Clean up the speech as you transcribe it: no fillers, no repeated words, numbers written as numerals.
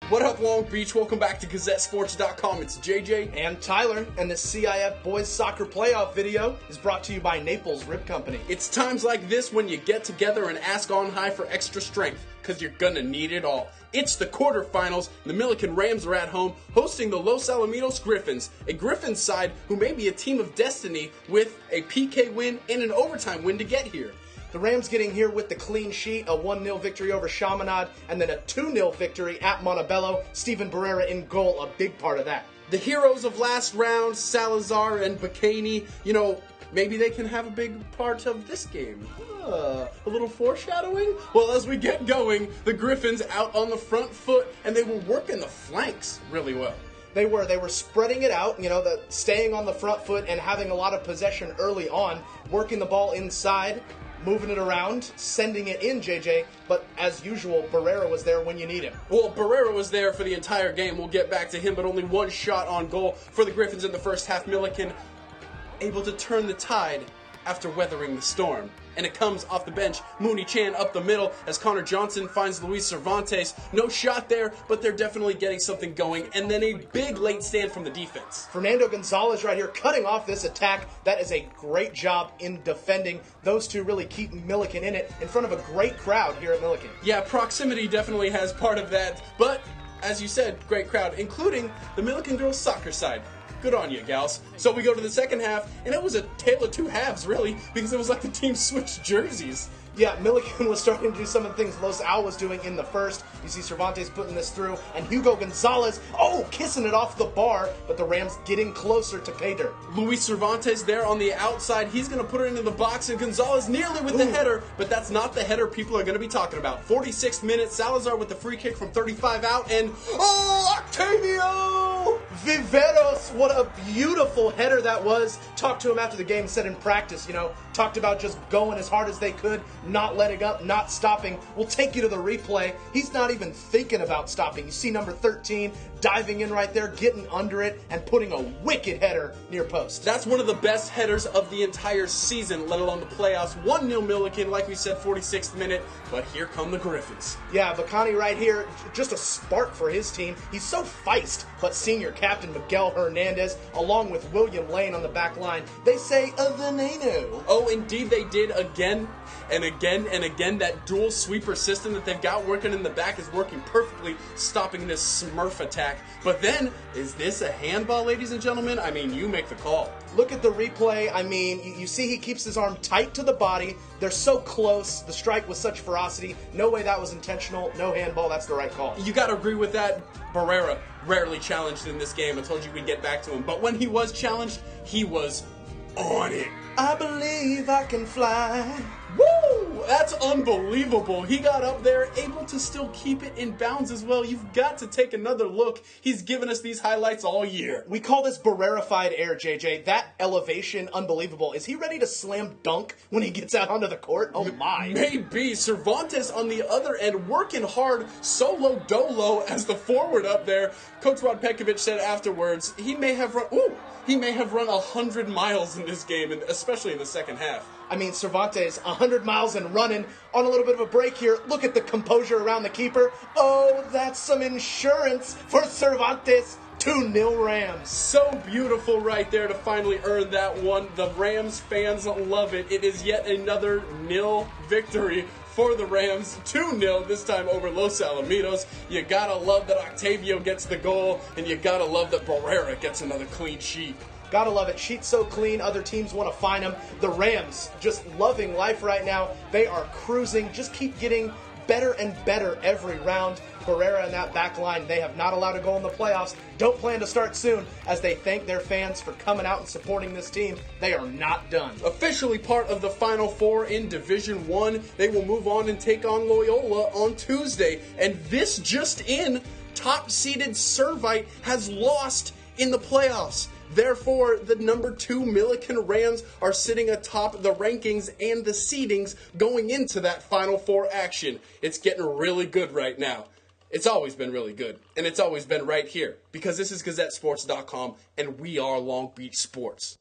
What up, Long Beach? Welcome back to GazetteSports.com. It's JJ and Tyler, and the CIF Boys Soccer Playoff video is brought to you by Naples Rib Company. It's times like this when you get together and ask on high for extra strength, because you're gonna need it all. It's the quarterfinals. The Millikan Rams are at home, hosting the Los Alamitos Griffins, a Griffins side who may be a team of destiny with a PK win and an overtime win to get here. The Rams getting here with the clean sheet, a 1-0 victory over Chaminade, and then a 2-0 victory at Montebello. Steven Barrera in goal, a big part of that. The heroes of last round, Salazar and Bacani, maybe they can have a big part of this game. A little foreshadowing? Well, as we get going, the Griffins out on the front foot, and they were working the flanks really well. They were spreading it out, staying on the front foot and having a lot of possession early on, working the ball inside, moving it around, sending it in, JJ, but as usual, Barrera was there when you need him. Well, Barrera was there for the entire game. We'll get back to him, but only one shot on goal for the Griffins in the first half. Millikan able to turn the tide after weathering the storm. And it comes off the bench. Mooney Chan up the middle as Connor Johnson finds Luis Cervantes. No shot there, but they're definitely getting something going. And then a big late stand from the defense. Fernando Gonzalez right here cutting off this attack. That is a great job in defending. Those two really keep Millikan in it in front of a great crowd here at Millikan. Yeah, proximity definitely has part of that. But, as you said, great crowd, including the Millikan girls soccer side. Good on you, gals. So we go to the second half, and it was a tale of two halves, really, because it was like the team switched jerseys. Yeah, Millikan was starting to do some of the things Los Al was doing in the first. You see Cervantes putting this through, and Hugo Gonzalez, kissing it off the bar, but the Rams getting closer to pay dirt. Luis Cervantes there on the outside. He's going to put it into the box, and Gonzalez nearly with the header, but that's not the header people are going to be talking about. 46th minute, Salazar with the free kick from 35 out, and Octavio Viveros, what a beautiful header that was. Talked to him after the game, said in practice, talked about just going as hard as they could, not letting up, not stopping. We'll take you to the replay. He's not even thinking about stopping. You see number 13 diving in right there, getting under it, and putting a wicked header near post. That's one of the best headers of the entire season, let alone the playoffs. 1-0 Millikan, like we said, 46th minute, but here come the Griffins. Yeah, Bacani right here, just a spark for his team. He's so feist, but senior captain Miguel Hernandez, along with William Lane on the back line, they say a veneno. Oh, indeed they did again and again and again. That dual sweeper system that they've got working in the back is working perfectly, stopping this Smurf attack. But then, is this a handball, ladies and gentlemen? I mean, you make the call. Look at the replay. I mean, you see he keeps his arm tight to the body. They're so close. The strike with such ferocity. No way that was intentional. No handball. That's the right call. You got to agree with that. Barrera rarely challenged in this game. I told you we'd get back to him. But when he was challenged, he was on it. I believe I can fly. Woo! That's unbelievable. He got up there, able to still keep it in bounds as well. You've got to take another look. He's given us these highlights all year. We call this Barrera-fied air, JJ. That elevation, unbelievable. Is he ready to slam dunk when he gets out onto the court? Oh my. Maybe. Cervantes on the other end, working hard, solo dolo as the forward up there. Coach Rod Pekovic said afterwards, he may have run 100 miles in this game, and especially in the second half. I mean, Cervantes, 100 miles and running on a little bit of a break here. Look at the composure around the keeper. Oh, that's some insurance for Cervantes. 2-0 Rams. So beautiful right there to finally earn that one. The Rams fans love it. It is yet another nil victory for the Rams. 2-0 this time over Los Alamitos. You gotta love that Octavio gets the goal, and you gotta love that Barrera gets another clean sheet. Gotta love it. Sheet's so clean, other teams want to find them. The Rams just loving life right now. They are cruising, just keep getting better and better every round. Barrera and that back line, they have not allowed a goal in the playoffs. Don't plan to start soon as they thank their fans for coming out and supporting this team. They are not done. Officially part of the Final Four in Division 1. They will move on and take on Loyola on Tuesday. And this just in, top-seeded Servite has lost in the playoffs. Therefore, the number 2 Millikan Rams are sitting atop the rankings and the seedings going into that Final Four action. It's getting really good right now. It's always been really good, and it's always been right here, because this is GazetteSports.com, and we are Long Beach Sports.